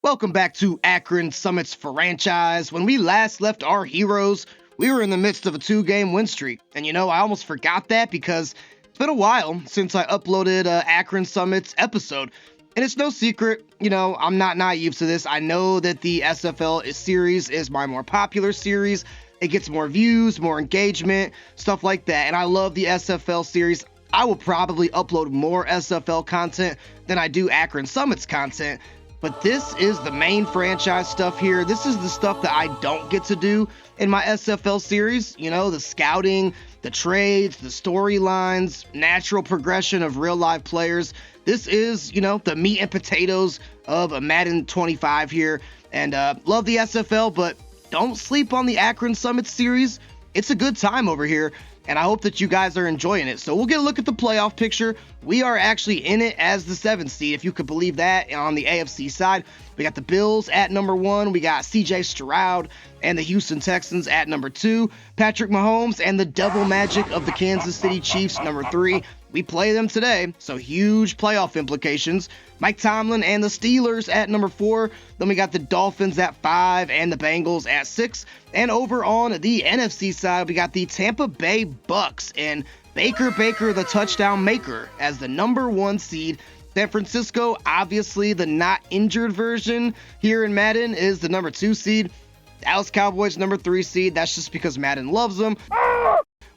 Welcome back to Akron Summit's franchise. When we last left our heroes, we were in the midst of a 2-game win streak. And I almost forgot that because it's been a while since I uploaded Akron Summit's episode. And it's no secret, I'm not naive to this. I know that the SFL series is my more popular series. It gets more views, more engagement, stuff like that. And I love the SFL series. I will probably upload more SFL content than I do Akron Summit's content. But this is the main franchise stuff here. This is the stuff that I don't get to do in my SFL series. The scouting, the trades, the storylines, natural progression of real life players. This is, the meat and potatoes of a Madden 25 here. And love the SFL, but don't sleep on the Akron Summit series. It's a good time over here, and I hope that you guys are enjoying it. So we'll get a look at the playoff picture. We are actually in it as the 7th seed, if you could believe that. On the AFC side, we got the Bills at number 1. We got CJ Stroud and the Houston Texans at number 2. Patrick Mahomes and the double magic of the Kansas City Chiefs, number 3. We play them today, so huge playoff implications. Mike Tomlin and the Steelers at number 4. Then we got the Dolphins at 5 and the Bengals at 6. And over on the NFC side, we got the Tampa Bay Bucks and Baker the touchdown maker as the number 1 seed. San Francisco, obviously the not injured version here in Madden, is the number 2 seed. Dallas Cowboys, number 3 seed. That's just because Madden loves them.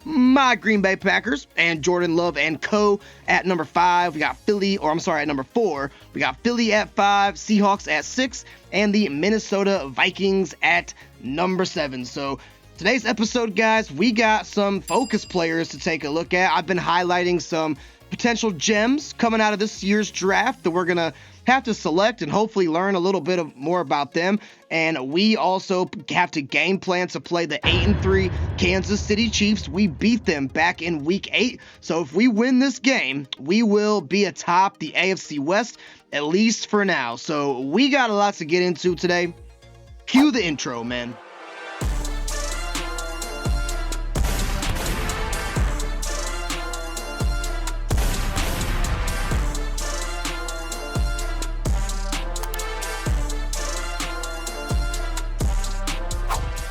My Green Bay Packers and Jordan Love and co at number 5. We got at number 4. We got Philly at 5, Seahawks at 6, and the Minnesota Vikings at number 7. So today's episode, guys, we got some focus players to take a look at. I've been highlighting some potential gems coming out of this year's draft that we're going to have to select and hopefully learn a little bit more about them. And we also have to game plan to play the 8-3 Kansas City Chiefs. We beat them back in week 8. So if we win this game, we will be atop the AFC West, at least for now. So we got a lot to get into today. Cue the intro, man.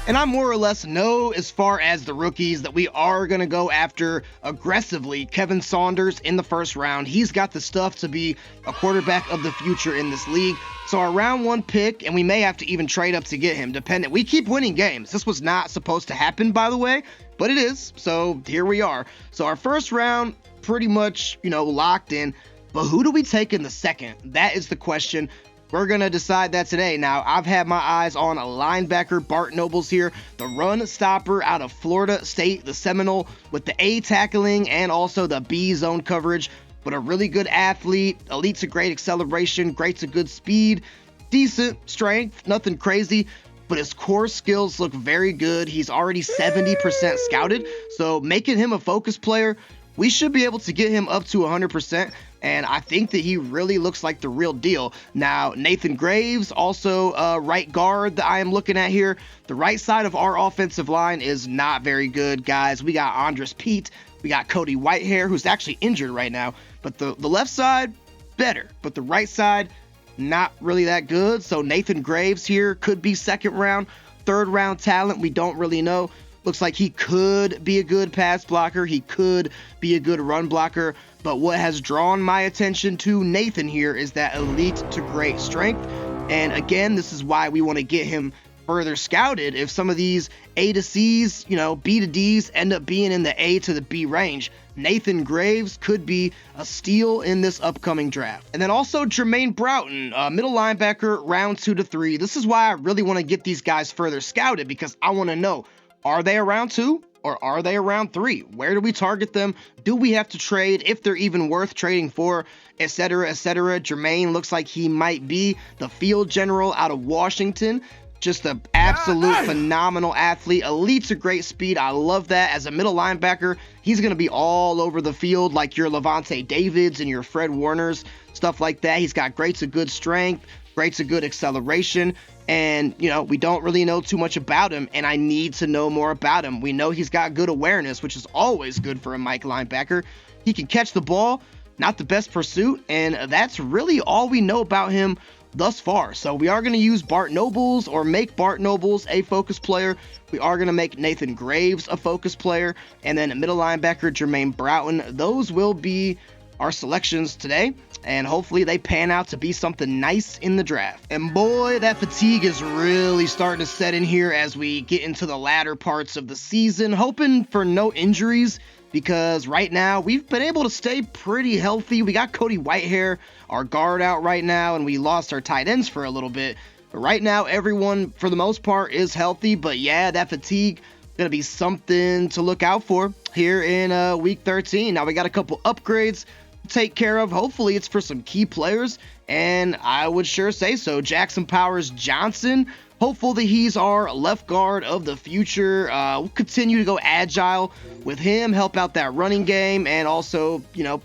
And I more or less know, as far as the rookies, that we are going to go after aggressively Kevin Saunders in the first round. He's got the stuff to be a quarterback of the future in this league. So our round 1 pick, and we may have to even trade up to get him, dependent. We keep winning games. This was not supposed to happen, by the way, but it is. So here we are. So our first round, pretty much, locked in. But who do we take in the second? That is the question. We're going to decide that today. Now, I've had my eyes on a linebacker, Bart Nobles here, the run stopper out of Florida State, the Seminole, with the A tackling and also the B zone coverage, but a really good athlete, elite to great acceleration, great to good speed, decent strength, nothing crazy, but his core skills look very good. He's already 70% scouted, so making him a focus player, we should be able to get him up to 100%. And I think that he really looks like the real deal. Now, Nathan Graves, also right guard that I am looking at here. The right side of our offensive line is not very good, guys. We got Andres Pete. We got Cody Whitehair, who's actually injured right now. But the left side, better. But the right side, not really that good. So Nathan Graves here could be second round, third round talent. We don't really know. Looks like he could be a good pass blocker. He could be a good run blocker. But what has drawn my attention to Nathan here is that elite to great strength. And again, this is why we want to get him further scouted. If some of these A to C's, B to D's end up being in the A to the B range, Nathan Graves could be a steal in this upcoming draft. And then also Jermaine Broughton, middle linebacker, round 2 to 3. This is why I really want to get these guys further scouted, because I want to know, are they around 2 or are they around 3? Where do we target them? Do we have to trade, if they're even worth trading for, etc., etc.? Jermaine looks like he might be the field general out of Washington. Just an absolute phenomenal athlete, elite to great speed. I love that. As a middle linebacker, he's going to be all over the field like your Levante Davids and your Fred Warners, stuff like that. He's got great to good strength, great to good acceleration. And, we don't really know too much about him, and I need to know more about him. We know he's got good awareness, which is always good for a Mike linebacker. He can catch the ball, not the best pursuit, and that's really all we know about him thus far. So we are going to use Bart Nobles, or make Bart Nobles a focus player. We are going to make Nathan Graves a focus player, and then a middle linebacker, Jermaine Broughton. Those will be our selections today, and hopefully they pan out to be something nice in the draft. And boy, that fatigue is really starting to set in here as we get into the latter parts of the season, hoping for no injuries, because right now we've been able to stay pretty healthy. We got Cody Whitehair, our guard, out right now, and we lost our tight ends for a little bit. But right now, everyone, for the most part, is healthy. But yeah, that fatigue going to be something to look out for here in week 13. Now we got a couple upgrades to take care of. Hopefully it's for some key players, and I would sure say so. Jackson Powers Johnson, hopeful that he's our left guard of the future. We'll continue to go agile with him, help out that running game, and also,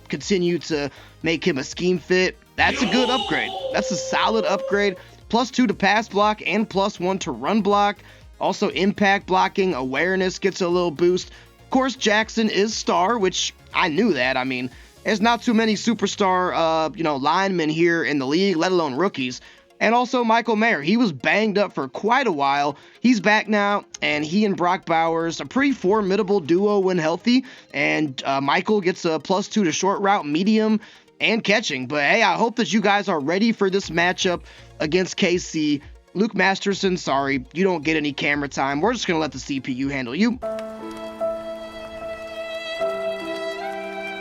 continue to make him a scheme fit. That's a good upgrade. That's a solid upgrade. +2 to pass block and +1 to run block. Also, impact blocking, awareness gets a little boost. Of course, Jackson is star, which I knew that. I mean, there's not too many superstar, linemen here in the league, let alone rookies. And also Michael Mayer. He was banged up for quite a while. He's back now, and he and Brock Bowers, a pretty formidable duo when healthy. And Michael gets a +2 to short route, medium, and catching. But hey, I hope that you guys are ready for this matchup against KC. Luke Masterson, sorry, you don't get any camera time. We're just going to let the CPU handle you.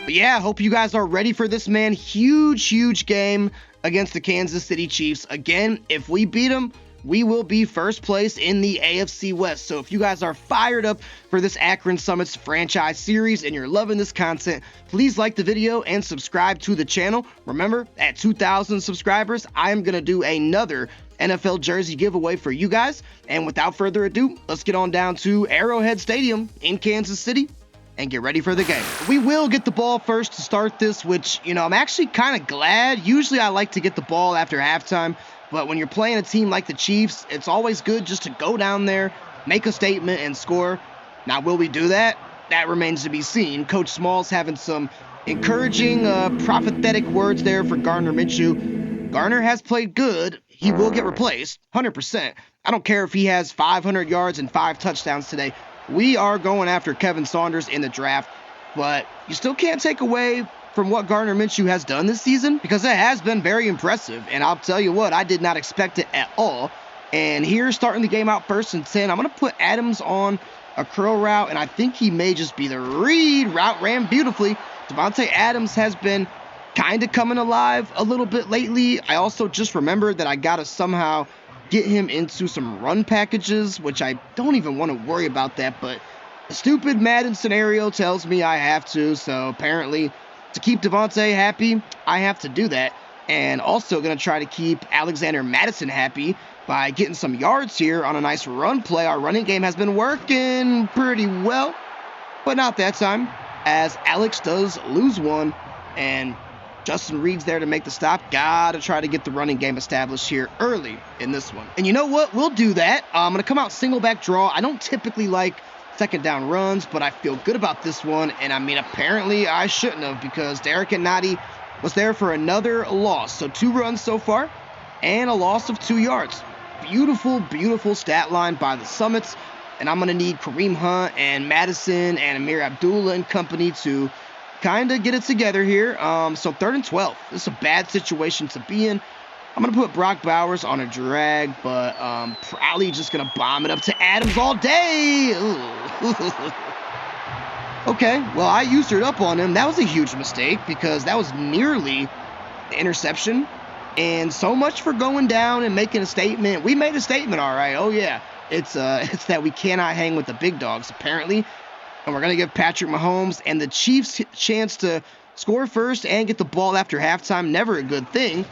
But yeah, I hope you guys are ready for this, man. Huge game against the Kansas City Chiefs. Again, if we beat them, we will be first place in the AFC West. So if you guys are fired up for this Akron Summits franchise series and you're loving this content, please like the video and subscribe to the channel. Remember, at 2,000 subscribers, I'm going to do another NFL jersey giveaway for you guys. And without further ado, let's get on down to Arrowhead Stadium in Kansas City and get ready for the game. We will get the ball first to start this, which, I'm actually kind of glad. Usually I like to get the ball after halftime, but when you're playing a team like the Chiefs, it's always good just to go down there, make a statement, and score. Now, will we do that? That remains to be seen. Coach Smallz having some encouraging, prophetic words there for Gardner Minshew. Gardner has played good. He will get replaced, 100%. I don't care if he has 500 yards and 5 touchdowns today. We are going after Kevin Saunders in the draft, but you still can't take away from what Gardner Minshew has done this season, because it has been very impressive, and I'll tell you what, I did not expect it at all. And here, starting the game out 1st and 10, I'm going to put Adams on a curl route, and I think he may just be the read. Route ran beautifully. Devontae Adams has been kind of coming alive a little bit lately. I also just remembered that I got to somehow get him into some run packages, which I don't even want to worry about that, but the stupid Madden scenario tells me I have to, so apparently to keep Devontae happy, I have to do that. And also going to try to keep Alexander Madison happy by getting some yards here on a nice run play. Our running game has been working pretty well, but not that time, as Alex does lose one, and Justin Reed's there to make the stop. Gotta try to get the running game established here early in this one. And you know what? We'll do that. I'm going to come out single back draw. I don't typically like second down runs, but I feel good about this one. And I mean, apparently I shouldn't have, because Derek and Nadi was there for another loss. So 2 runs so far and a loss of 2 yards. Beautiful stat line by the Summits. And I'm going to need Kareem Hunt and Madison and Amir Abdullah and company to kind of get it together here. So 3rd and 12. This is a bad situation to be in. I'm going to put Brock Bowers on a drag, but probably just going to bomb it up to Adams all day. Okay, well, I used it up on him. That was a huge mistake, because that was nearly the interception. And so much for going down and making a statement. We made a statement, all right. Oh, yeah. It's that we cannot hang with the big dogs, apparently. And we're going to give Patrick Mahomes and the Chiefs a chance to score first and get the ball after halftime. Never a good thing.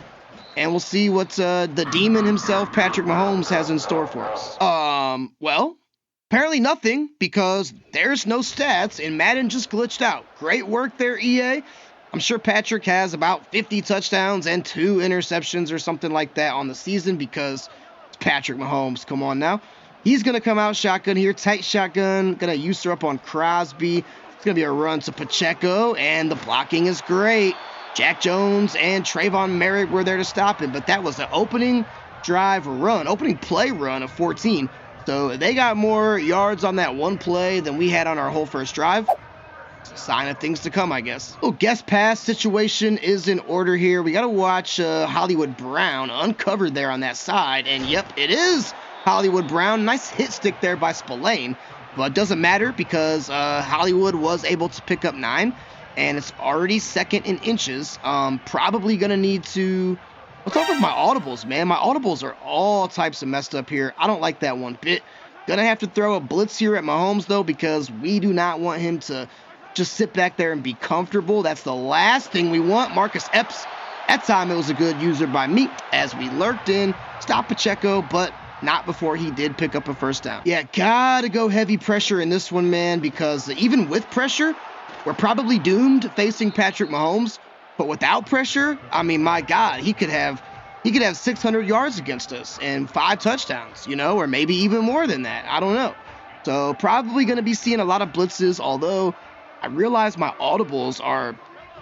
And we'll see what the demon himself, Patrick Mahomes, has in store for us. Well, apparently nothing, because there's no stats, and Madden just glitched out. Great work there, EA. I'm sure Patrick has about 50 touchdowns and 2 interceptions or something like that on the season, because it's Patrick Mahomes. Come on now. He's going to come out shotgun here, tight shotgun, going to usurp up on Crosby. It's going to be a run to Pacheco, and the blocking is great. Jack Jones and Trayvon Merritt were there to stop him, but that was the opening play run of 14. So they got more yards on that one play than we had on our whole first drive. Sign of things to come, I guess. Little guest pass situation is in order here. We got to watch Hollywood Brown uncovered there on that side. And yep, it is Hollywood Brown. Nice hit stick there by Spillane. But it doesn't matter because Hollywood was able to pick up 9. And it's already second in inches. Probably going to need to... What's up with my audibles, man? My audibles are all types of messed up here. I don't like that one bit. Gonna have to throw a blitz here at Mahomes, though, because we do not want him to just sit back there and be comfortable. That's the last thing we want. Marcus Epps, that time it was a good user by me as we lurked in, stopped Pacheco, but not before he did pick up a first down. Yeah, gotta go heavy pressure in this one, man, because even with pressure, we're probably doomed facing Patrick Mahomes. But without pressure, I mean, my God, he could have 600 yards against us and 5 touchdowns, or maybe even more than that. I don't know. So probably going to be seeing a lot of blitzes, although I realize my audibles are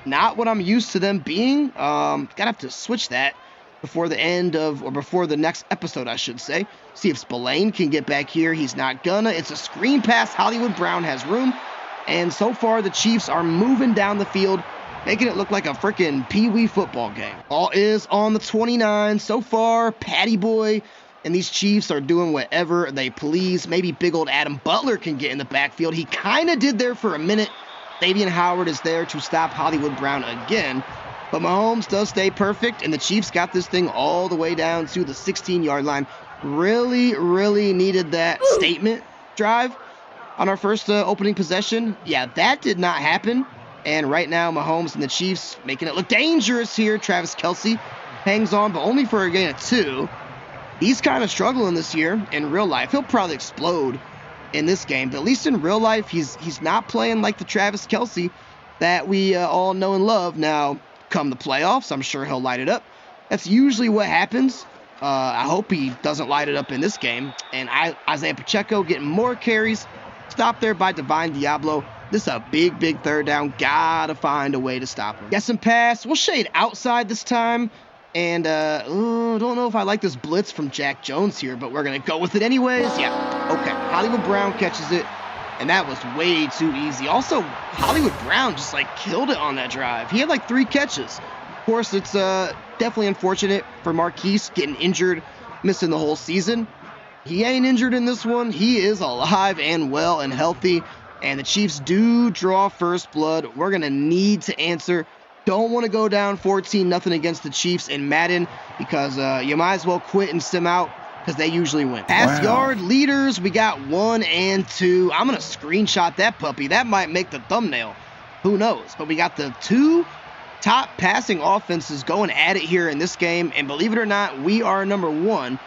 not what I'm used to them being. Gotta have to switch that before the next episode, I should say. See if Spillane can get back here. He's not gonna. It's a screen pass. Hollywood Brown has room. And so far, the Chiefs are moving down the field, making it look like a freaking Pee-wee football game. Ball is on the 29. So far, Patty Boy and these Chiefs are doing whatever they please. Maybe big old Adam Butler can get in the backfield. He kind of did there for a minute. Xavier Howard is there to stop Hollywood Brown again. But Mahomes does stay perfect, and the Chiefs got this thing all the way down to the 16-yard line. Really, really needed that statement drive on our first opening possession. Yeah, that did not happen. And right now, Mahomes and the Chiefs making it look dangerous here. Travis Kelce hangs on, but only for a gain of 2. He's kind of struggling this year in real life. He'll probably explode in this game, but at least in real life, he's not playing like the Travis Kelce that we all know and love. Now, come the playoffs, I'm sure he'll light it up. That's usually what happens. I hope he doesn't light it up in this game. And Isaiah Pacheco getting more carries. Stopped there by Divine Diablo. This is a big, big third down. Gotta find a way to stop him. Guess and pass. We'll shade outside this time. And don't know if I like this blitz from Jack Jones here, but we're going to go with it anyways. Yeah, okay. Hollywood Brown catches it, and that was way too easy. Also, Hollywood Brown just, killed it on that drive. He had, 3 catches. Of course, it's definitely unfortunate for Marquise getting injured, missing the whole season. He ain't injured in this one. He is alive and well and healthy, and the Chiefs do draw first blood. We're going to need to answer. Don't want to go down 14-0 against the Chiefs in Madden because you might as well quit and sim out because they usually win. Pass yard leaders, we got 1 and 2. I'm going to screenshot that puppy. That might make the thumbnail. Who knows? But we got the 2 top passing offenses going at it here in this game. And believe it or not, we are number 1.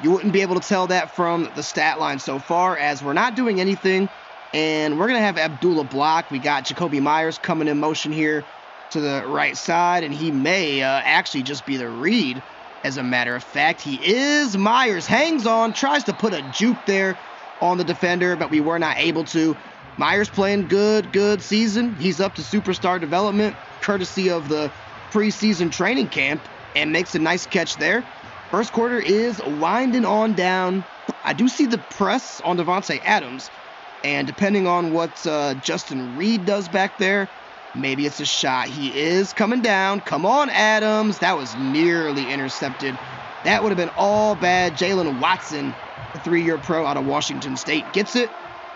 You wouldn't be able to tell that from the stat line so far as we're not doing anything. And we're going to have Abdullah block. We got Jacoby Myers coming in motion here to the right side, and he may actually just be the read. As a matter of fact, he is. Myers hangs on, tries to put a juke there on the defender, but we were not able to. Myers playing good season. He's up to superstar development, courtesy of the preseason training camp, and makes a nice catch there. First quarter is winding on down. I do see the press on Devontae Adams, and depending on what Justin Reed does back there, maybe it's a shot. He is coming down. Come on, Adams. That was nearly intercepted. That would have been all bad. Jalen Watson, a 3-year pro out of Washington State, gets it.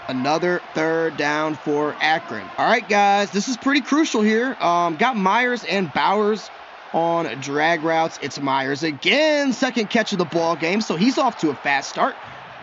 Another third down for Akron. All right, guys, this is pretty crucial here. Got Myers and Bowers on drag routes. It's Myers again. Second catch of the ball game, so he's off to a fast start.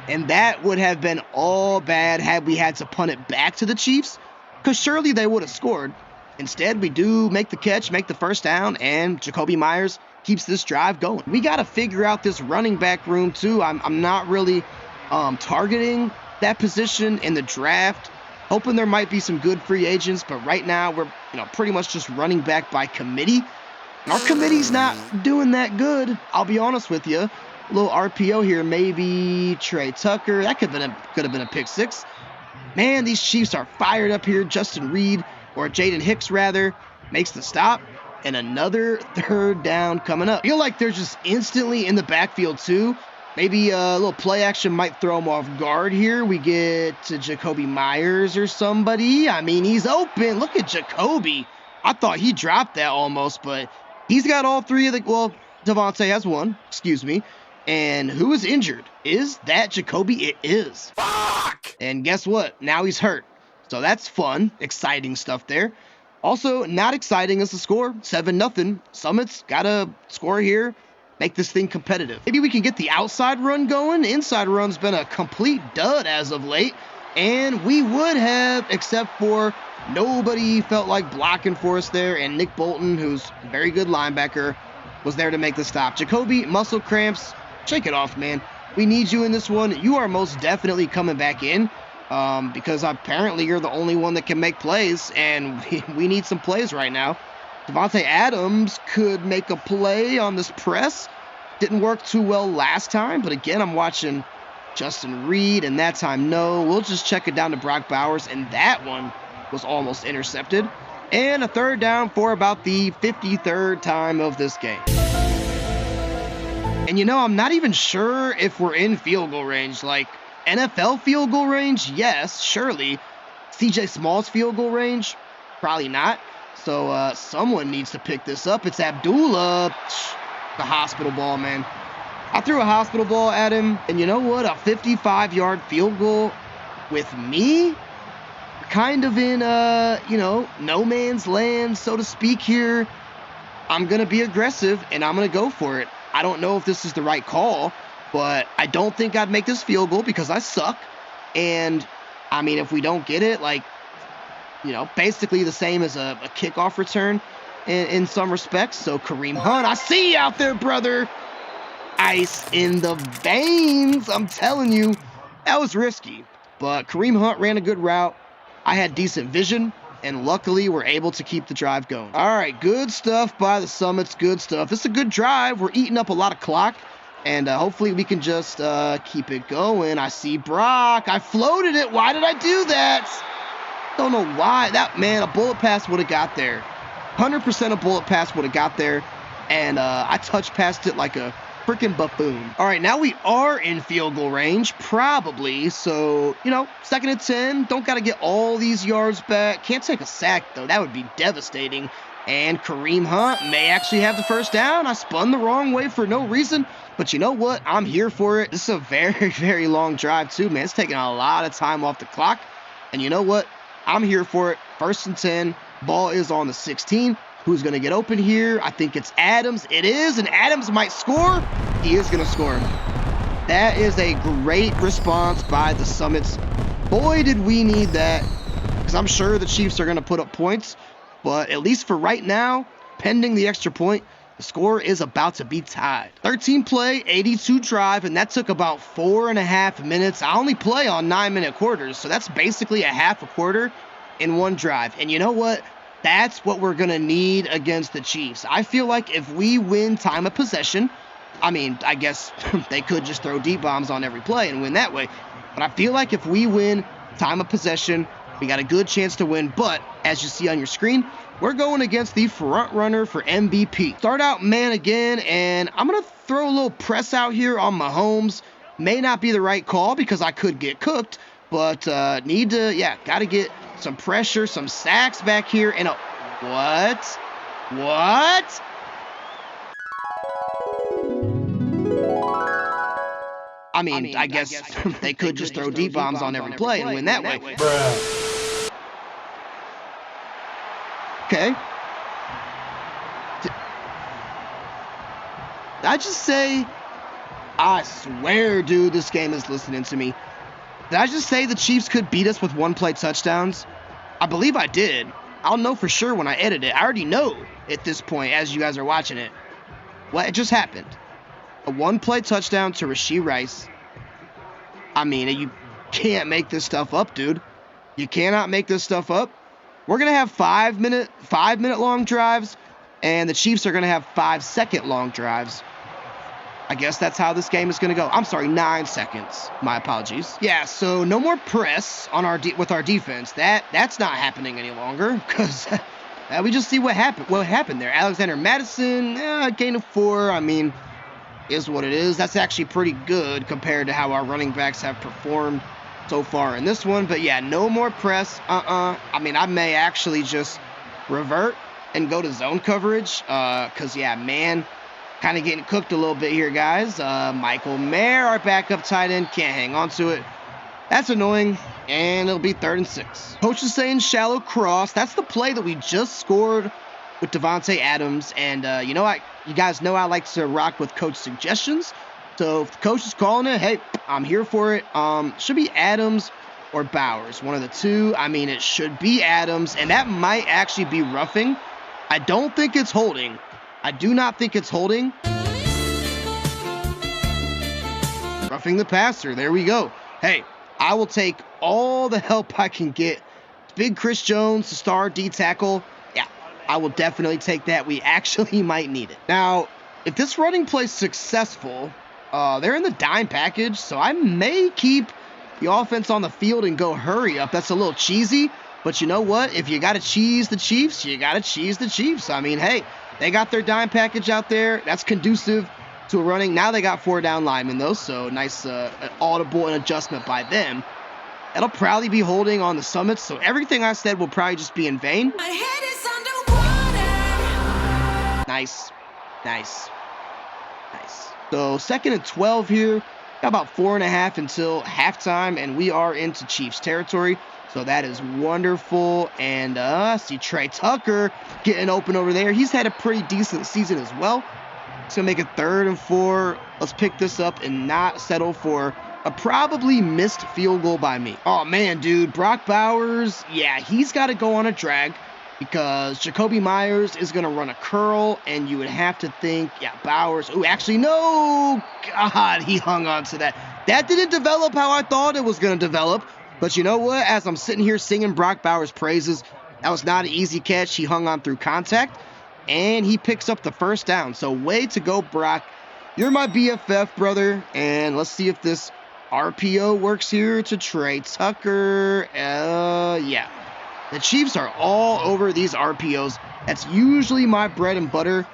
And that would have been all bad had we had to punt it back to the Chiefs, because surely they would have scored. Instead, we do make the catch, make the first down, and Jacoby Myers keeps this drive going. We got to figure out this running back room, too. I'm not really targeting that position in the draft, hoping there might be some good free agents, but right now we're pretty much just running back by committee. And our committee's not doing that good, I'll be honest with you. A little RPO here, maybe Trey Tucker. That could have been a pick 6. Man, these Chiefs are fired up here. Justin Reed, or Jaden Hicks rather, makes the stop. and another third down coming up. I feel like they're just instantly in the backfield too. Maybe a little play action might throw him off guard here. We get to Jacoby Myers or somebody. I mean, he's open. Look at Jacoby. I thought he dropped that almost, but he's got all three of the, well, Devontae has one, excuse me. And who is injured? Is that Jacoby? It is. Fuck! And guess what? Now he's hurt. So that's fun, exciting stuff there. Also, not exciting is the score, 7-0. Summit's got to score here, make this thing competitive. Maybe we can get the outside run going. Inside run's been a complete dud as of late. And we would have, except for nobody felt like blocking for us there. And Nick Bolton, who's a very good linebacker, was there to make the stop. Jacoby, muscle cramps, shake it off, man. We need you in this one. You are most definitely coming back in because apparently you're the only one that can make plays, and we need some plays right now. Devontae Adams could make a play on this press. Didn't work too well last time, but again, I'm watching Justin Reed, and that time, no. We'll just check it down to Brock Bowers, and that one was almost intercepted. And a third down for about the 53rd time of this game. And you know, I'm not even sure if we're in field goal range. Like, NFL field goal range? Yes, surely. CJ Smallz field goal range? Probably not. So someone needs to pick this up. It's Abdullah. The hospital ball, man. I threw a hospital ball at him. And you know what? A 55-yard field goal with me? Kind of in, no man's land, so to speak here. I'm going to be aggressive, and I'm going to go for it. I don't know if this is the right call, but I don't think I'd make this field goal because I suck. And, I mean, if we don't get it, basically the same as a kickoff return in some respects. So, Kareem Hunt, I see you out there, brother. Ice in the veins, I'm telling you. That was risky, but Kareem Hunt ran a good route. I had decent vision, and luckily we're able to keep the drive going. All right, good stuff by the Summits, good stuff. It's a good drive. We're eating up a lot of clock, and hopefully we can just keep it going. I see Brock. I floated it. Why did I do that? Don't know why. A bullet pass would have got there. 100% a bullet pass would have got there, and I touched past it like a freaking buffoon. All right, now we are in field goal range, probably. So, 2nd and 10. Don't got to get all these yards back. Can't take a sack, though. That would be devastating. And Kareem Hunt may actually have the first down. I spun the wrong way for no reason. But you know what? I'm here for it. This is a very, very long drive, too, man. It's taking a lot of time off the clock. And you know what? I'm here for it. 1st and 10. Ball is on the 16. Who's going to get open here? I think it's Adams. It is, and Adams might score. He is going to score. That is a great response by the Summits. Boy, did we need that, because I'm sure the Chiefs are going to put up points, but at least for right now, pending the extra point, the score is about to be tied. 13 play, 82 drive, and that took about 4.5 minutes. I only play on 9-minute quarters, so that's basically a half a quarter in one drive. And you know what? That's what we're going to need against the Chiefs. I feel like if we win time of possession, I guess they could just throw deep bombs on every play and win that way. But I feel like if we win time of possession, we got a good chance to win. But as you see on your screen, we're going against the front runner for MVP. Start out man again, and I'm going to throw a little press out here on Mahomes. May not be the right call because I could get cooked, but got to get some pressure, some sacks back here, and what? I guess they could just throw deep bombs on every play and win that way. Bruh. Okay. Did I just say, I swear, dude, this game is listening to me. Did I just say the Chiefs could beat us with one-play touchdowns? I believe I did. I'll know for sure when I edit it. I already know at this point as you guys are watching it. What just happened? A one-play touchdown to Rashee Rice. You can't make this stuff up, dude. You cannot make this stuff up. We're going to have 5-minute long drives, and the Chiefs are going to have 5-second long drives. I guess that's how this game is going to go. I'm sorry, 9 seconds. My apologies. Yeah, so no more press on with our defense. That's not happening any longer because We just see what happened. What happened there? Alexander Madison, gain of 4. I mean, is what it is. That's actually pretty good compared to how our running backs have performed so far in this one. But yeah, no more press. I mean, I may actually just revert and go to zone coverage. Because, yeah, man, kind of getting cooked a little bit here, guys. Michael Mayer, our backup tight end, can't hang on to it. That's annoying, and it'll be 3rd and 6. Coach is saying shallow cross. That's the play that we just scored with Davante Adams. And, you guys know I like to rock with coach suggestions. So if the coach is calling it, hey, I'm here for it. Should be Adams or Bowers, one of the two. I mean, it should be Adams, and that might actually be roughing. I don't think it's holding. I do not think it's holding. Roughing the passer. There we go. Hey, I will take all the help I can get. Big Chris Jones, the star D tackle. Yeah, I will definitely take that. We actually might need it. Now, if this running play is successful, they're in the dime package, so I may keep the offense on the field and go hurry up. That's a little cheesy, but you know what? If you got to cheese the Chiefs, you got to cheese the Chiefs. I mean, hey, they got their dime package out there. That's conducive to a running. Now they got 4 down linemen, though, so nice audible and adjustment by them. That'll probably be holding on the summits, so everything I said will probably just be in vain. My head is underwater. Nice. So 2nd and 12 here. Got about 4.5 until halftime, and we are into Chiefs territory. So that is wonderful. And see Trey Tucker getting open over there. He's had a pretty decent season as well. It's going to make it 3rd and 4. Let's pick this up and not settle for a probably missed field goal by me. Oh, man, dude. Brock Bowers, yeah, he's got to go on a drag because Jacoby Myers is going to run a curl, and you would have to think, yeah, Bowers. Oh, actually, no. God, he hung on to that. That didn't develop how I thought it was going to develop. But you know what? As I'm sitting here singing Brock Bowers' praises, that was not an easy catch. He hung on through contact, and he picks up the 1st down. So way to go, Brock. You're my BFF, brother. And let's see if this RPO works here to Trey Tucker. Yeah. The Chiefs are all over these RPOs. That's usually my bread and butter.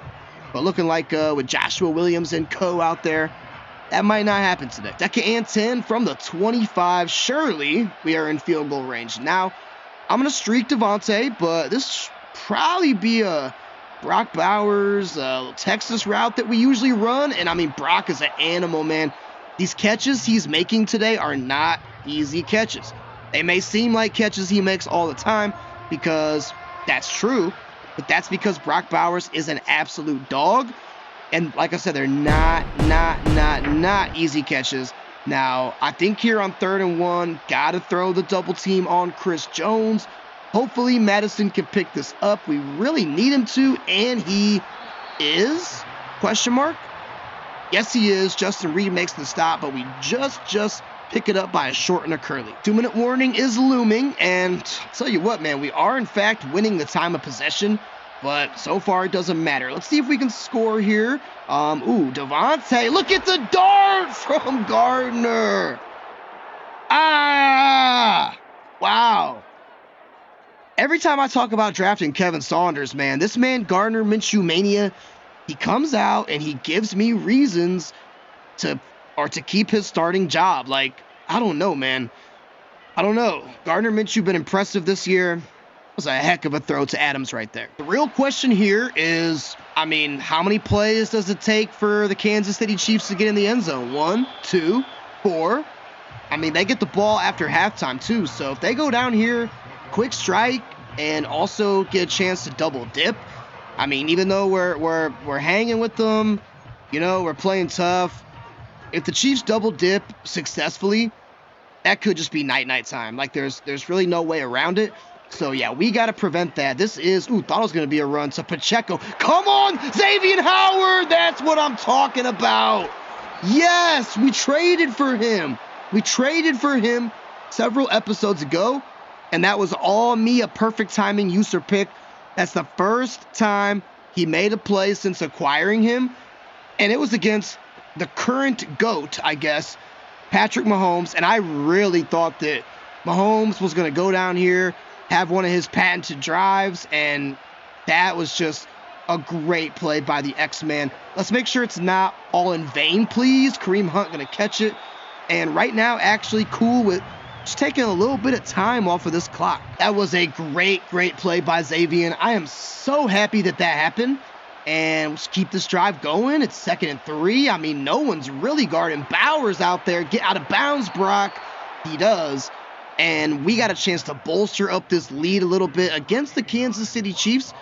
But looking like with Joshua Williams and co out there, that might not happen today. 2nd and 10 from the 25. Surely we are in field goal range. Now, I'm going to streak Davante, but this should probably be a Brock Bowers Texas route that we usually run. And, I mean, Brock is an animal, man. These catches he's making today are not easy catches. They may seem like catches he makes all the time because that's true, but that's because Brock Bowers is an absolute dog. And like I said, they're not easy catches. Now, I think here on 3rd and 1, got to throw the double team on Chris Jones. Hopefully, Madison can pick this up. We really need him to, and he is? Question mark? Yes, he is. Justin Reed makes the stop, but we just pick it up by a short and a curly. 2-minute warning is looming, and I'll tell you what, man, we are in fact winning the time of possession, but so far it doesn't matter. Let's see if we can score here. Davante, look at the dart from Gardner. Wow. Every time I talk about drafting Kevin Saunders, man, this man, Gardner Minshew Mania, he comes out and he gives me reasons to keep his starting job. Like, I don't know, man. I don't know. Gardner Minshew been impressive this year. It was a heck of a throw to Adams right there. The real question here is, I mean, how many plays does it take for the Kansas City Chiefs to get in the end zone? 1, 2, 4. I mean, they get the ball after halftime too. So if they go down here, quick strike, and also get a chance to double dip. I mean, even though we're hanging with them, we're playing tough. If the Chiefs double dip successfully, that could just be night time. Like, there's really no way around it. So, yeah, we got to prevent that. This is, thought it was going to be a run to Pacheco. Come on, Xavier Howard. That's what I'm talking about. Yes, we traded for him. We traded for him several episodes ago, and that was all me, a perfect timing user pick. That's the first time he made a play since acquiring him, and it was against the current GOAT, I guess, Patrick Mahomes, and I really thought that Mahomes was going to go down here, have one of his patented drives, and That was just a great play by the X-Man. Let's make sure it's not all in vain, please. Kareem Hunt going to catch it. And right now, actually cool with just taking a little bit of time off of this clock. That was a great play by Xavier. I am so happy that happened. And let's keep this drive going. It's 2nd and 3. I mean, no one's really guarding Bowers out there. Get out of bounds, Brock. He does. And we got a chance to bolster up this lead a little bit against the Kansas City Chiefs.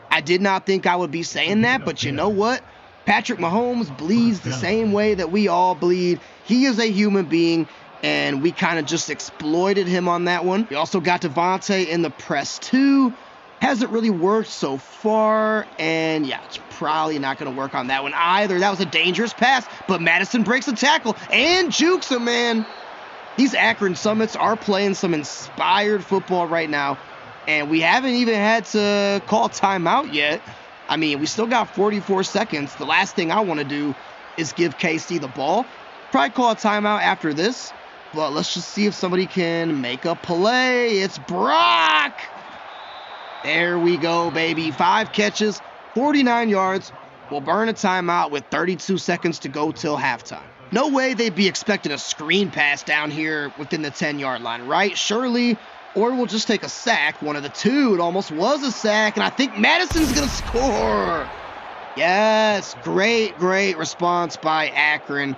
I did not think I would be saying that, but you know what? Patrick Mahomes bleeds the same way that we all bleed. He is a human being, and we kind of just exploited him on that one. We also got Devontae in the press too. Hasn't really worked so far, and yeah, it's probably not going to work on that one either. That was a dangerous pass, but Madison breaks the tackle and jukes him, man. These Akron Summits are playing some inspired football right now, and we haven't even had to call timeout yet. I mean, we still got 44 seconds. The last thing I want to do is give KC the ball. Probably call a timeout after this, but let's just see if somebody can make a play. It's Brock. There we go, baby. 5 catches, 49 yards. We'll burn a timeout with 32 seconds to go till halftime. No way they'd be expecting a screen pass down here within the 10-yard line, right? Surely, or we'll just take a sack. One of the two. It almost was a sack, and I think Madison's going to score. Yes, great response by Akron.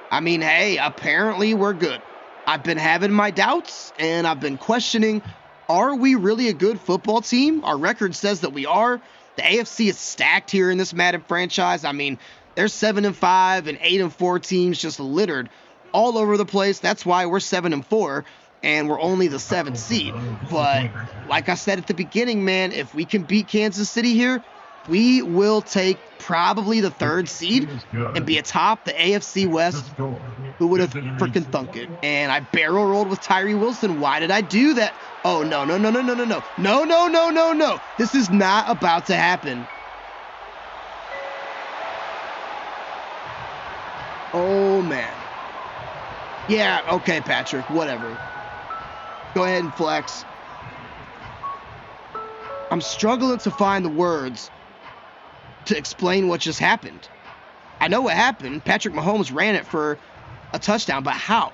I mean, hey, apparently we're good. I've been having my doubts, and I've been questioning, are we really a good football team? Our record says that we are. The AFC is stacked here in this Madden franchise. I mean, there's 7-5 and 8-4 teams just littered all over the place. That's why we're 7-4, and we're only the 7th seed. But like I said at the beginning, man, if we can beat Kansas City here, we will take probably the 3rd seed and be atop the AFC West. Who would have freaking thunk it? And I barrel rolled with Tyree Wilson. Why did I do that? Oh, no. No. This is not about to happen. Oh, man. Yeah, okay, Patrick, whatever. Go ahead and flex. I'm struggling to find the words to explain what just happened. I know what happened. Patrick Mahomes ran it for a touchdown, but how?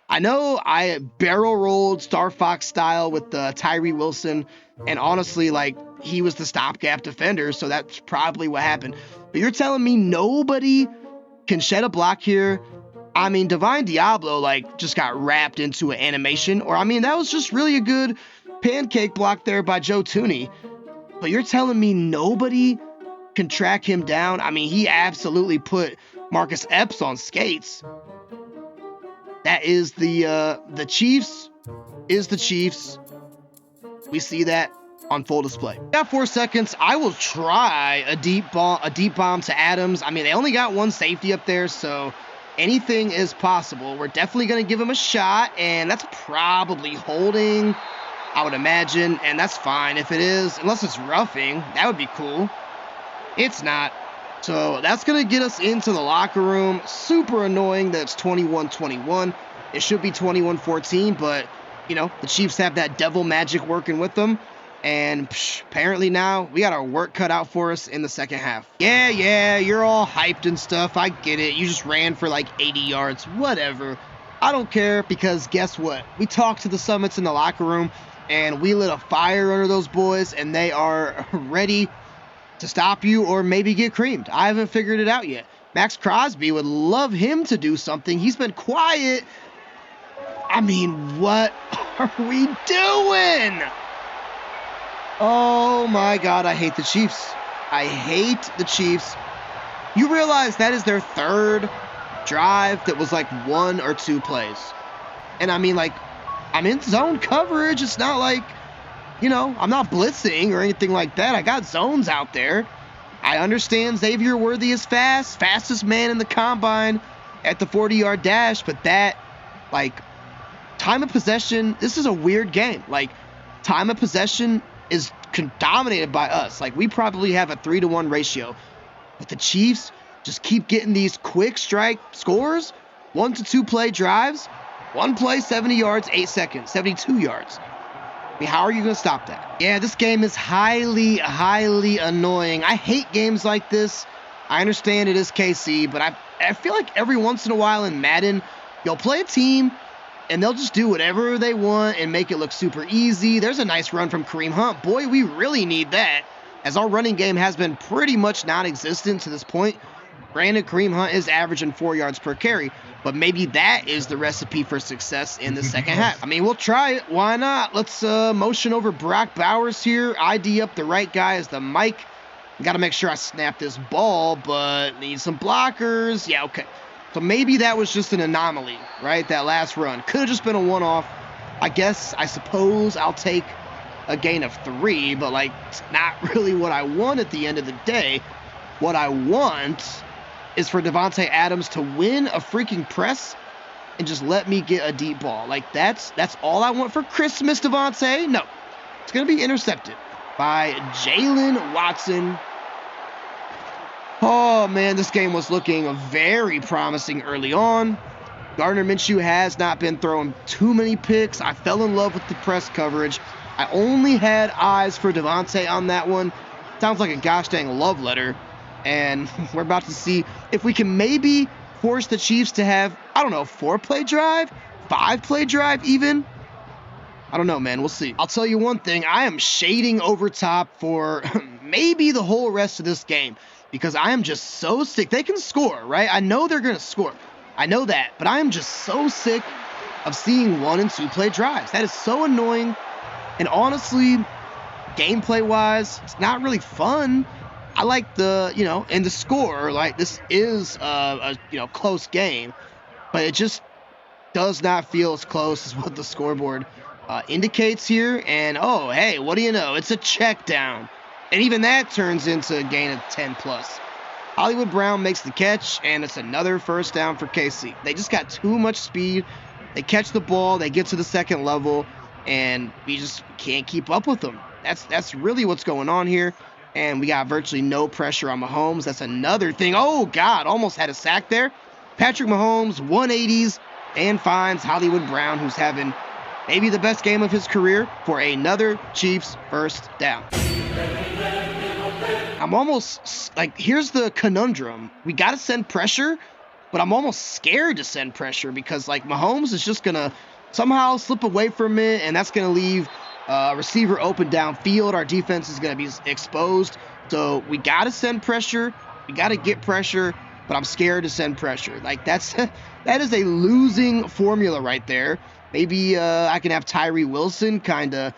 I know I barrel rolled Star Fox style with Tyree Wilson, and honestly, like, he was the stopgap defender, so that's probably what happened. But you're telling me nobody can shed a block here? I mean, Divine Diablo, like, just got wrapped into an animation, or I mean, that was just really a good pancake block there by Joe Tooney. But you're telling me nobody can track him down? I mean, he absolutely put Marcus Epps on skates. That is the Chiefs is the Chiefs. We see that on full display. Got 4 seconds. I will try a deep bomb to Adams. I mean, they only got one safety up there, so anything is possible. We're definitely going to give him a shot, and that's probably holding, I would imagine, and that's fine if it is, unless it's roughing. That would be cool. It's not. So that's going to get us into the locker room. Super annoying that it's 21-21. It should be 21-14, but, you know, the Chiefs have that devil magic working with them. And apparently now we got our work cut out for us in the second half. Yeah, you're all hyped and stuff. I get it. You just ran for like 80 yards. Whatever. I don't care, because guess what? We talked to the Summits in the locker room, and we lit a fire under those boys, and they are ready to stop you or maybe get creamed. I haven't figured it out yet. Max Crosby would love him to do something. He's been quiet. I mean, what are we doing? Oh my God, I hate the Chiefs. I hate the Chiefs. You realize that is their 3rd drive that was like 1 or 2 plays. And I mean, like, I'm in zone coverage. It's not like, you know, I'm not blitzing or anything like that. I got zones out there. I understand Xavier Worthy is fastest man in the combine at the 40-yard dash, but that, like, time of possession, this is a weird game. Like, time of possession is dominated by us. Like, we probably have a 3-to-1 ratio. But the Chiefs just keep getting these quick strike scores, 1 to 2 play drives, 1 play, 70 yards, 8 seconds, 72 yards. mean, how are you going to stop that? Yeah, this game is highly, highly annoying. I hate games like this. I understand it is KC, but I feel like every once in a while in Madden, you'll play a team, and they'll just do whatever they want and make it look super easy. There's a nice run from Kareem Hunt. Boy, we really need that, as our running game has been pretty much non-existent to this point. Granted, Kareem Hunt is averaging 4 yards per carry, but maybe that is the recipe for success in the second half. I mean, we'll try it. Why not? Let's motion over Brock Bowers here. ID up the right guy as the Mike. Got to make sure I snap this ball, but need some blockers. Yeah, okay. So maybe that was just an anomaly, right? That last run. Could have just been a one-off. I suppose I'll take a gain of 3, but, like, it's not really what I want at the end of the day. What I want is for Davante Adams to win a freaking press and just let me get a deep ball. Like, that's all I want for Christmas, Davante. No, it's going to be intercepted by Jalen Watson. Oh, man, this game was looking very promising early on. Gardner Minshew has not been throwing too many picks. I fell in love with the press coverage. I only had eyes for Davante on that one. Sounds like a gosh dang love letter. And we're about to see if we can maybe force the Chiefs to have, I don't know, 4-play drive? 5-play drive even? I don't know, man. We'll see. I'll tell you one thing. I am shading over top for maybe the whole rest of this game because I am just so sick. They can score, right? I know they're going to score. I know that. But I am just so sick of seeing 1- and 2-play drives. That is so annoying. And honestly, gameplay-wise, it's not really fun. I like the, and the score, like, this is a close game, but it just does not feel as close as what the scoreboard indicates here. And, oh, hey, what do you know? It's a check down. And even that turns into a gain of 10+. Hollywood Brown makes the catch, and it's another first down for KC. They just got too much speed. They catch the ball, they get to the second level, and we just can't keep up with them. That's really what's going on here. And we got virtually no pressure on Mahomes. That's another thing. Oh, God, almost had a sack there. Patrick Mahomes, 180s, and finds Hollywood Brown, who's having maybe the best game of his career, for another Chiefs first down. I'm almost, like, here's the conundrum. We got to send pressure, but I'm almost scared to send pressure because, like, Mahomes is just going to somehow slip away from it, and that's going to leave receiver open downfield. Our defense is going to be exposed. So we got to send pressure. We got to get pressure, but I'm scared to send pressure. Like, that is a losing formula right there. Maybe I can have Tyree Wilson kind of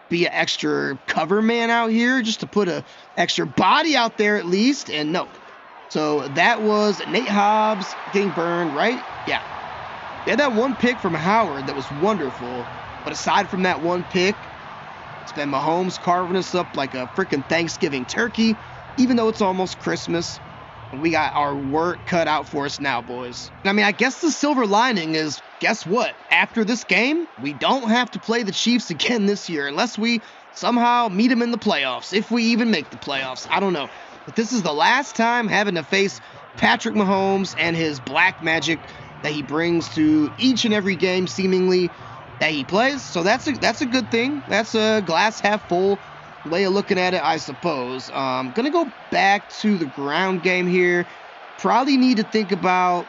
be an extra cover man out here just to put a extra body out there at least. And no. So that was Nate Hobbs getting burned, right? Yeah. They had that one pick from Howard that was wonderful. But aside from that one pick, it's been Mahomes carving us up like a freaking Thanksgiving turkey, even though it's almost Christmas. And we got our work cut out for us now, boys. I mean, I guess the silver lining is, guess what? After this game, we don't have to play the Chiefs again this year unless we somehow meet them in the playoffs, if we even make the playoffs. I don't know. But this is the last time having to face Patrick Mahomes and his black magic that he brings to each and every game, seemingly, that he plays. So that's a good thing. That's a glass half full way of looking at it, I suppose. Gonna go back to the ground game here. Probably need to think about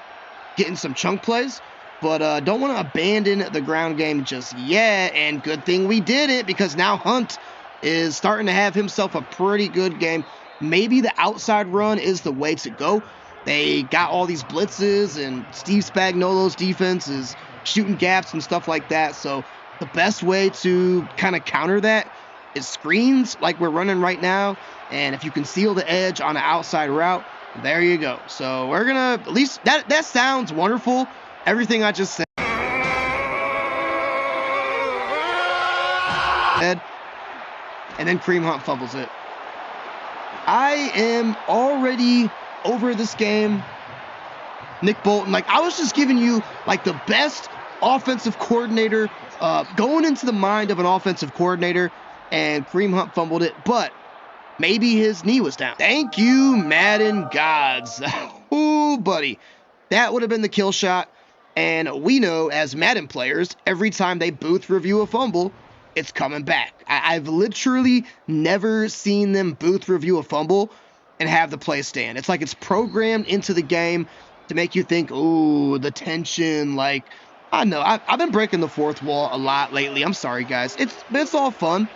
getting some chunk plays, but don't want to abandon the ground game just yet. And good thing we did it, because now Hunt is starting to have himself a pretty good game. Maybe the outside run is the way to go. They got all these blitzes, and Steve Spagnuolo's defense is shooting gaps and stuff like that. So the best way to kind of counter that is screens like we're running right now. And if you can seal the edge on an outside route, there you go. So we're going to, at least, that sounds wonderful. Everything I just said. And then Kareem Hunt fumbles it. I am already over this game. Nick Bolton, like, I was just giving you, like, the best offensive coordinator, going into the mind of an offensive coordinator, and Kareem Hunt fumbled it, but maybe his knee was down. Thank you, Madden gods. Ooh, buddy. That would have been the kill shot, and we know, as Madden players, every time they booth review a fumble, it's coming back. I've literally never seen them booth review a fumble and have the play stand. It's like it's programmed into the game to make you think, ooh, the tension. Like, I know, I've been breaking the fourth wall a lot lately. I'm sorry, guys. It's all fun.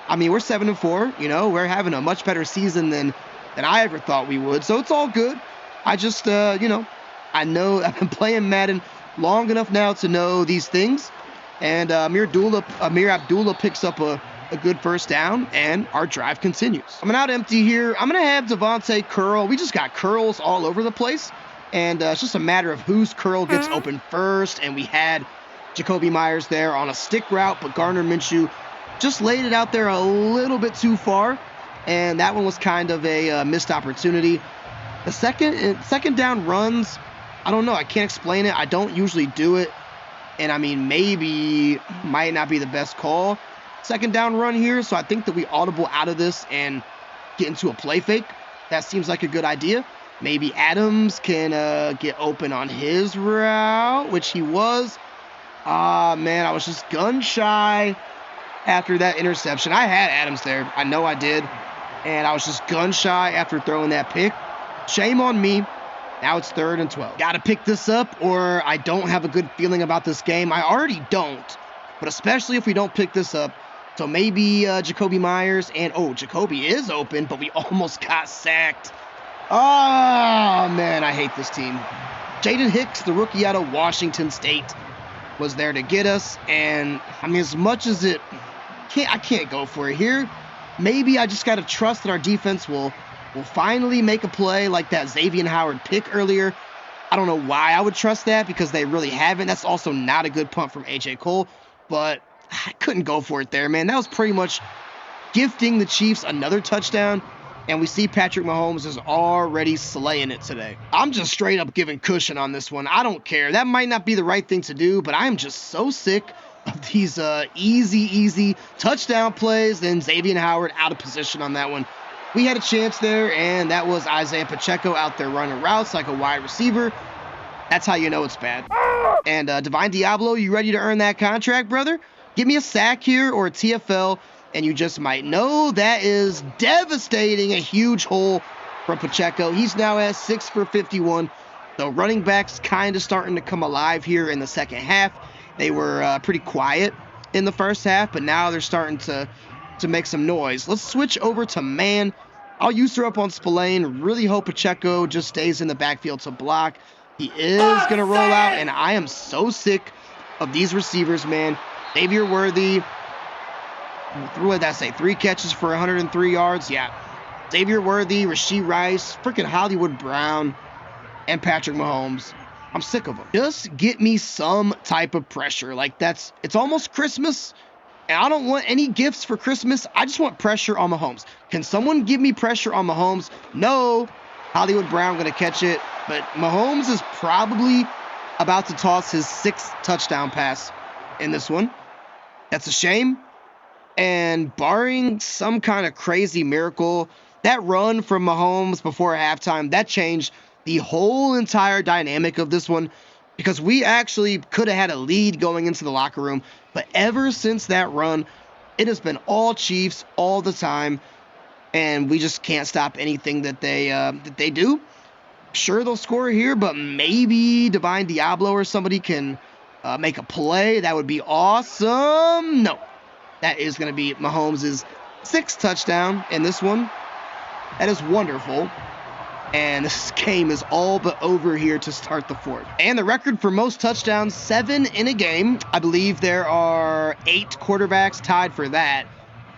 I mean, we're 7-4. You know, we're having a much better season than I ever thought we would. So it's all good. I just, you know I've been playing Madden long enough now to know these things. And Amir Abdullah picks up a good first down, and our drive continues. I'm out empty here. I'm going to have Devontae curl. We just got curls all over the place. And it's just a matter of whose curl gets open first. And we had Jacoby Myers there on a stick route, but Gardner Minshew just laid it out there a little bit too far. And that one was kind of a missed opportunity. The second down runs, I don't know. I can't explain it. I don't usually do it. And I mean, maybe might not be the best call. Second down run here. So I think that we audible out of this and get into a play fake. That seems like a good idea. Maybe Adams can get open on his route, which he was. Man, I was just gun shy after that interception. I had Adams there. I know I did. And I was just gun shy after throwing that pick. Shame on me. Now it's 3rd and 12. Got to pick this up or I don't have a good feeling about this game. I already don't, but especially if we don't pick this up. So maybe Jacoby Myers and, Jacoby is open, but we almost got sacked. Oh, man, I hate this team. Jaden Hicks, the rookie out of Washington State, was there to get us. And, I mean, as much as I can't go for it here. Maybe I just got to trust that our defense will finally make a play like that Xavier Howard pick earlier. I don't know why I would trust that because they really haven't. That's also not a good punt from A.J. Cole, but I couldn't go for it there, man. That was pretty much gifting the Chiefs another touchdown, and we see Patrick Mahomes is already slaying it today. I'm just straight up giving cushion on this one. I don't care. That might not be the right thing to do, but I'm just so sick of these easy touchdown plays. Then Xavier Howard out of position on that one. We had a chance there, and that was Isaiah Pacheco out there running routes like a wide receiver. That's how you know it's bad. And Divine Diablo, you ready to earn that contract, brother? Give me a sack here or a TFL, and you just might know that is devastating. A huge hole from Pacheco. He's now at 6 for 51. The running backs kind of starting to come alive here in the second half. They were pretty quiet in the first half, but now they're starting to make some noise. Let's switch over to man. I'll use her up on Spillane. Really hope Pacheco just stays in the backfield to block. He is going to roll out, and I am so sick of these receivers, man. Xavier Worthy, what did that say? 3 catches for 103 yards? Yeah. Xavier Worthy, Rashee Rice, freaking Hollywood Brown, and Patrick Mahomes. I'm sick of them. Just get me some type of pressure. Like, it's almost Christmas. And I don't want any gifts for Christmas. I just want pressure on Mahomes. Can someone give me pressure on Mahomes? No. Hollywood Brown going to catch it. But Mahomes is probably about to toss his 6th touchdown pass in this one. That's a shame. And barring some kind of crazy miracle, that run from Mahomes before halftime, that changed the whole entire dynamic of this one. Because we actually could have had a lead going into the locker room. But ever since that run, it has been all Chiefs all the time. And we just can't stop anything that they do. Sure, they'll score here, but maybe Divine Diablo or somebody can make a play. That would be awesome. No, that is going to be Mahomes' 6th touchdown in this one. That is wonderful. And this game is all but over here to start the 4th. And the record for most touchdowns, 7 in a game. I believe there are 8 quarterbacks tied for that.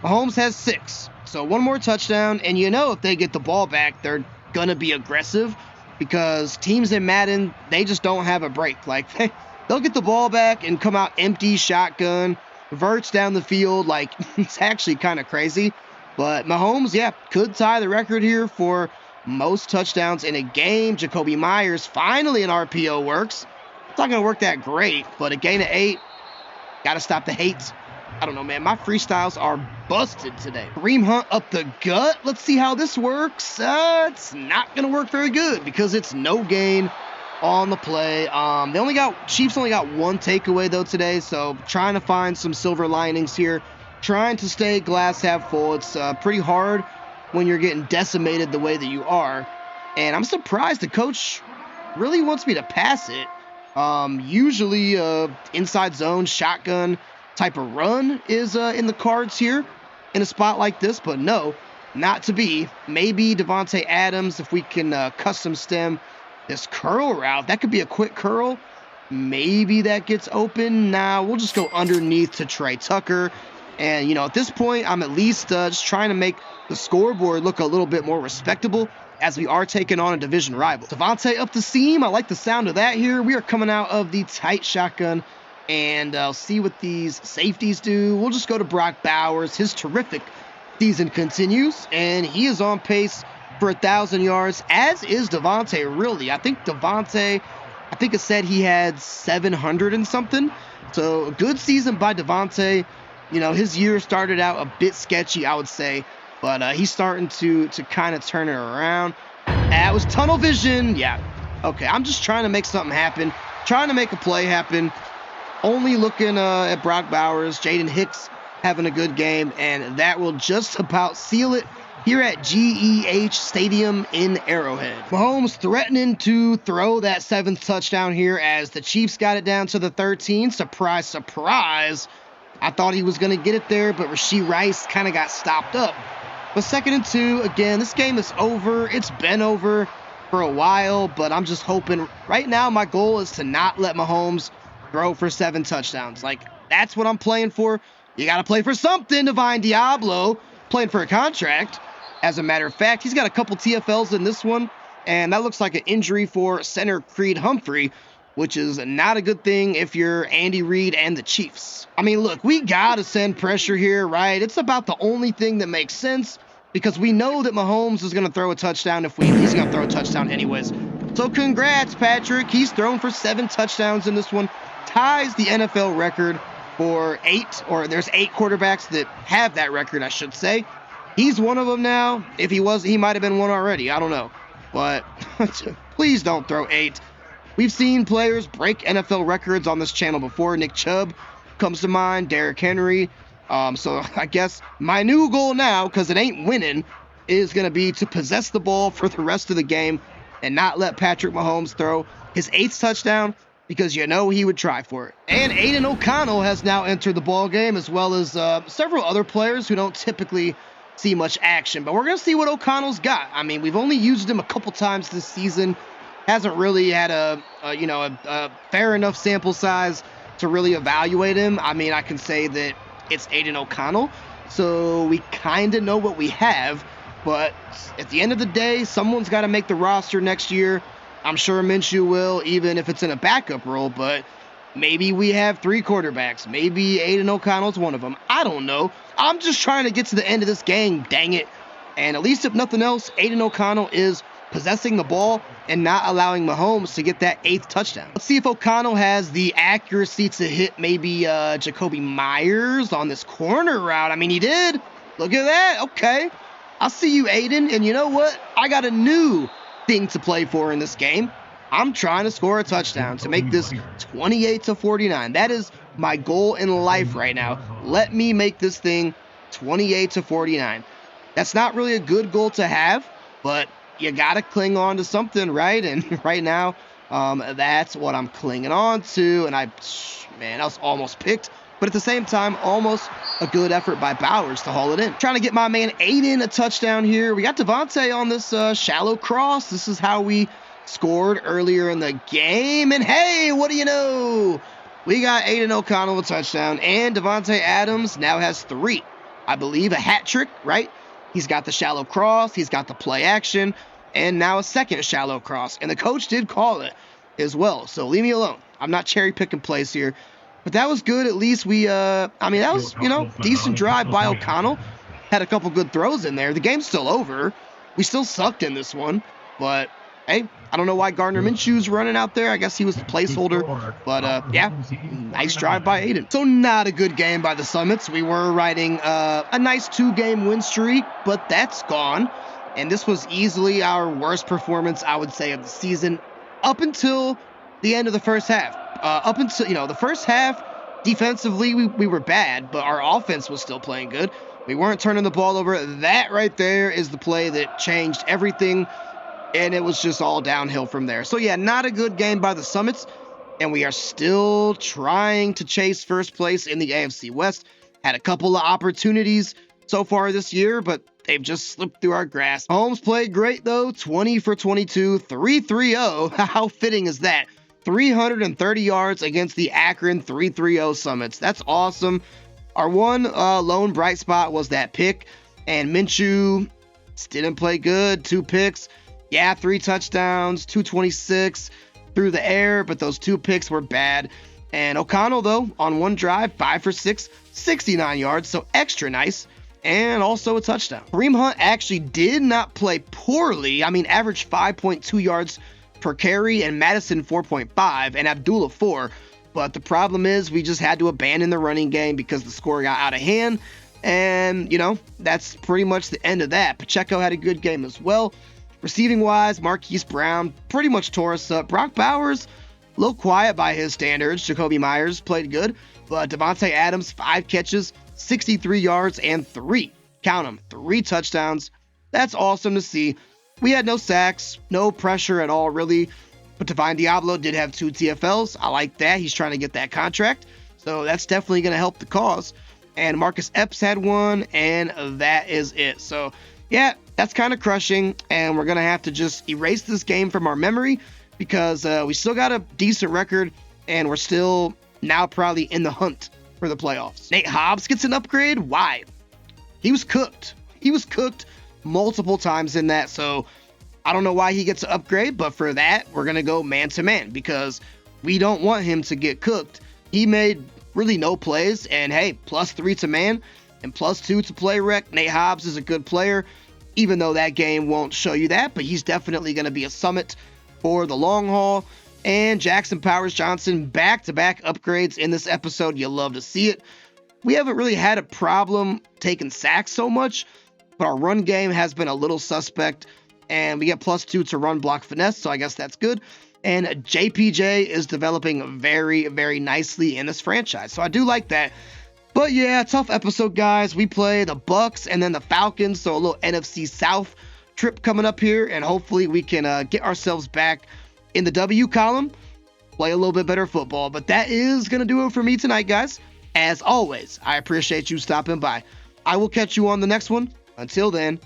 Mahomes has 6. So one more touchdown. And you know if they get the ball back, they're going to be aggressive. Because teams in Madden, they just don't have a break. Like, they'll get the ball back and come out empty, shotgun, verts down the field. Like, it's actually kind of crazy. But Mahomes, yeah, could tie the record here for most touchdowns in a game. Jacoby Myers, finally an RPO works. It's not going to work that great, but a gain of 8. Got to stop the hate. I don't know, man. My freestyles are busted today. Kareem Hunt up the gut. Let's see how this works. It's not going to work very good because it's no gain on the play. Chiefs only got 1 takeaway, though, today, so trying to find some silver linings here. trying to stay glass half full. It's pretty hard when you're getting decimated the way that you are. And I'm surprised the coach really wants me to pass it. Usually inside zone, shotgun type of run is in the cards here in a spot like this, but no, not to be. Maybe Davante Adams, if we can custom stem this curl route. That could be a quick curl. Maybe that gets open. Nah, we'll just go underneath to Trey Tucker. And, you know, at this point, I'm at least just trying to make the scoreboard look a little bit more respectable as we are taking on a division rival. Davante up the seam. I like the sound of that here. We are coming out of the tight shotgun. And I'll see what these safeties do. We'll just go to Brock Bowers. His terrific season continues. And he is on pace for 1,000 yards, as is Davante, really. I think it said he had 700 and something. So a good season by Davante. You know, his year started out a bit sketchy, I would say, but he's starting to kind of turn it around. That was tunnel vision. Yeah. Okay, I'm just trying to make something happen, trying to make a play happen. Only looking at Brock Bowers, Jaden Hicks having a good game, and that will just about seal it here at GEH Stadium in Arrowhead. Mahomes threatening to throw that 7th touchdown here as the Chiefs got it down to the 13. Surprise, surprise. I thought he was going to get it there, but Rashee Rice kind of got stopped up. But 2nd and 2, again, this game is over. It's been over for a while, but I'm just hoping. Right now, my goal is to not let Mahomes throw for 7 touchdowns. Like, that's what I'm playing for. You got to play for something, Divine Diablo, playing for a contract. As a matter of fact, he's got a couple TFLs in this one, and that looks like an injury for center Creed Humphrey, which is not a good thing if you're Andy Reid and the Chiefs. I mean, look, we got to send pressure here, right? It's about the only thing that makes sense because we know that Mahomes is going to throw a touchdown he's going to throw a touchdown anyways. So congrats, Patrick. He's thrown for 7 touchdowns in this one. Ties the NFL record for 8, or there's 8 quarterbacks that have that record, I should say. He's one of them now. If he was, he might have been one already. I don't know. But please don't throw 8. We've seen players break NFL records on this channel before. Nick Chubb comes to mind, Derrick Henry. So I guess my new goal now, because it ain't winning, is going to be to possess the ball for the rest of the game and not let Patrick Mahomes throw his 8th touchdown, because you know he would try for it. And Aiden O'Connell has now entered the ball game, as well as several other players who don't typically see much action. But we're going to see what O'Connell's got. I mean, we've only used him a couple times this season. Hasn't really had a fair enough sample size to really evaluate him. I mean, I can say that it's Aiden O'Connell, so we kind of know what we have. But at the end of the day, someone's got to make the roster next year. I'm sure Minshew will, even if it's in a backup role, but maybe we have 3 quarterbacks. Maybe Aiden O'Connell's one of them. I don't know. I'm just trying to get to the end of this game, dang it. And at least if nothing else, Aiden O'Connell is possessing the ball and not allowing Mahomes to get that 8th touchdown. Let's see if O'Connell has the accuracy to hit maybe Jacoby Myers on this corner route. I mean, he did. Look at that. Okay. I'll see you, Aiden. And you know what? I got a new thing to play for in this game. I'm trying to score a touchdown to make this 28-49. That is my goal in life right now. Let me make this thing 28-49. That's not really a good goal to have, but you got to cling on to something, right? And right now, that's what I'm clinging on to. And I was almost picked. But at the same time, almost a good effort by Bowers to haul it in. Trying to get my man Aiden a touchdown here. We got Davante on this shallow cross. This is how we scored earlier in the game. And hey, what do you know? We got Aiden O'Connell a touchdown. And Davante Adams now has 3. I believe a hat trick, right? He's got the shallow cross. He's got the play action. And now a second shallow cross. And the coach did call it as well. So leave me alone. I'm not cherry picking plays here. But that was good. At least we, that was, decent drive by O'Connell. Had a couple good throws in there. The game's still over. We still sucked in this one. But, hey, I don't know why Gardner Minshew's running out there. I guess he was the placeholder. But, nice drive by Aiden. So not a good game by the Summits. We were riding a nice 2-game win streak, but that's gone. And this was easily our worst performance, I would say, of the season up until the end of the first half. Up until, the first half, Defensively, we were bad, but our offense was still playing good. We weren't turning the ball over. That right there is the play that changed everything, and it was just all downhill from there. So yeah, not a good game by the Summits, and we are still trying to chase first place in the AFC West. Had a couple of opportunities so far this year, but they've just slipped through our grasp. Holmes played great though, 20 for 22, 3-3-0. How fitting is that? 330 yards against the Akron 3-3-0 Summits. That's awesome. Our one lone bright spot was that pick, and Minshew didn't play good. 2 picks. Yeah, 3 touchdowns, 226 through the air, but those 2 picks were bad. And O'Connell, though, on one drive, 5 for 6, 69 yards, so extra nice, and also a touchdown. Kareem Hunt actually did not play poorly. I mean, averaged 5.2 yards per carry, and Madison 4.5, and Abdullah 4. But the problem is we just had to abandon the running game because the score got out of hand. And, you know, that's pretty much the end of that. Pacheco had a good game as well. Receiving wise, Marquise Brown pretty much tore us up. Brock Bowers, a little quiet by his standards. Jacoby Myers played good. But Devontae Adams, 5 catches, 63 yards, and 3 touchdowns. That's awesome to see. We had no sacks, no pressure at all, really. But Divine Diablo did have 2 TFLs. I like that. He's trying to get that contract. So that's definitely going to help the cause. And Marcus Epps had 1, and that is it. So, yeah, that's kind of crushing. And we're going to have to just erase this game from our memory because we still got a decent record, and we're still now probably in the hunt for the playoffs. Nate Hobbs gets an upgrade. Why? He was cooked. He was cooked multiple times in that, so I don't know why he gets an upgrade, but for that, we're going to go man-to-man because we don't want him to get cooked. He made really no plays, and hey, +3 to man and +2 to play rec. Nate Hobbs is a good player, even though that game won't show you that, but he's definitely going to be a summit for the long haul. And Jackson Powers Johnson, back-to-back upgrades in this episode. You'll love to see it. We haven't really had a problem taking sacks so much, but our run game has been a little suspect, and we get +2 to run block finesse, so I guess that's good. And JPJ is developing very, very nicely in this franchise, so I do like that. But yeah, tough episode, guys. We play the Bucks and then the Falcons, so a little NFC South trip coming up here, and hopefully we can get ourselves back in the W column, play a little bit better football. But that is going to do it for me tonight, guys. As always, I appreciate you stopping by. I will catch you on the next one. Until then,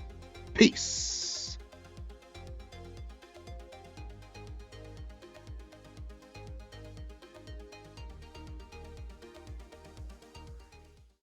peace.